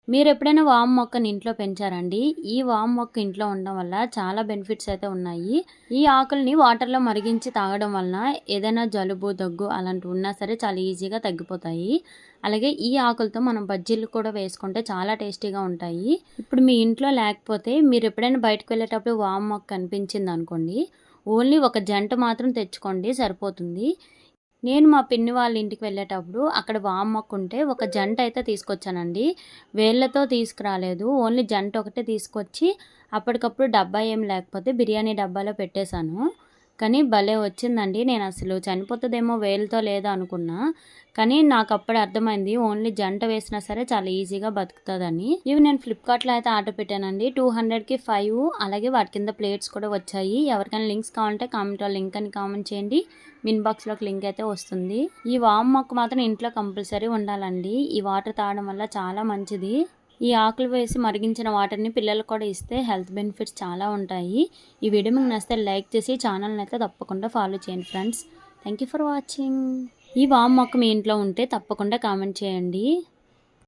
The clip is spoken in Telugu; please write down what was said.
మీరు ఎప్పుడైనా వాము మొక్కని ఇంట్లో పెంచారండి? ఈ వాము మొక్క ఇంట్లో ఉండడం వల్ల చాలా బెనిఫిట్స్ అయితే ఉన్నాయి. ఈ ఆకుల్ని వాటర్‌లో మరిగించి తాగడం వలన ఏదైనా జలుబు, దగ్గు అలాంటివి ఉన్నా సరే చాలా ఈజీగా తగ్గిపోతాయి. అలాగే ఈ ఆకులతో మనం బజ్జీలు కూడా వేసుకుంటే చాలా టేస్టీగా ఉంటాయి. ఇప్పుడు మీ ఇంట్లో లేకపోతే మీరు ఎప్పుడైనా బయటకు వెళ్ళేటప్పుడు వాము మొక్క కనిపించిందనుకోండి, ఓన్లీ ఒక జంట మాత్రం తెచ్చుకోండి సరిపోతుంది. నేను మా పిన్ని వాళ్ళ ఇంటికి వెళ్ళేటప్పుడు అక్కడ వాము మొక్క ఉంటే ఒక జంట అయితే తీసుకొచ్చానండి. వేళ్ళతో తీసుకురాలేదు. ఓన్లీ జంట ఒకటే తీసుకొచ్చి అప్పటికప్పుడు డబ్బా ఏం లేకపోతే బిర్యానీ డబ్బాలో పెట్టేశాను. కానీ భలే వచ్చిందండి. నేను అసలు చనిపోతదేమో వేళ్ళతో లేదా అనుకున్నా. కానీ నాకప్పుడే అర్థమైంది ఓన్లీ జంట వేసినా సరే చాలా ఈజీగా బతుకుతదని. ఇవి నేను ఫ్లిప్‌కార్ట్‌లో అయితే ఆర్డర్ పెట్టానండి. 200కి 5 అలాగే వాటి కింద ప్లేట్స్ కూడా వచ్చాయి. ఎవరికైనా లింక్స్ కావాలంటే కామెంట్‌లో లింక్ అని కామెంట్ చేయండి. మీ ఇన్‌బాక్స్‌లోకి లింక్ అయితే వస్తుంది. ఈ వాము మొక్క మాత్రం ఇంట్లో కంపల్సరీ ఉండాలండి. ఈ వాటర్ తాగడం వల్ల చాలా మంచిది. ఈ ఆకులు వేసి మరిగించిన వాటర్‌ని పిల్లలకు కూడా ఇస్తే హెల్త్ బెనిఫిట్స్ చాలా ఉంటాయి. ఈ వీడియో మీకు నచ్చితే లైక్ చేసి ఛానల్‌ని అయితే తప్పకుండా ఫాలో చేయండి friends. Thank you for watching. ఈ వాము మొక్క మీ ఇంట్లో ఉంటే తప్పకుండా కామెంట్ చేయండి.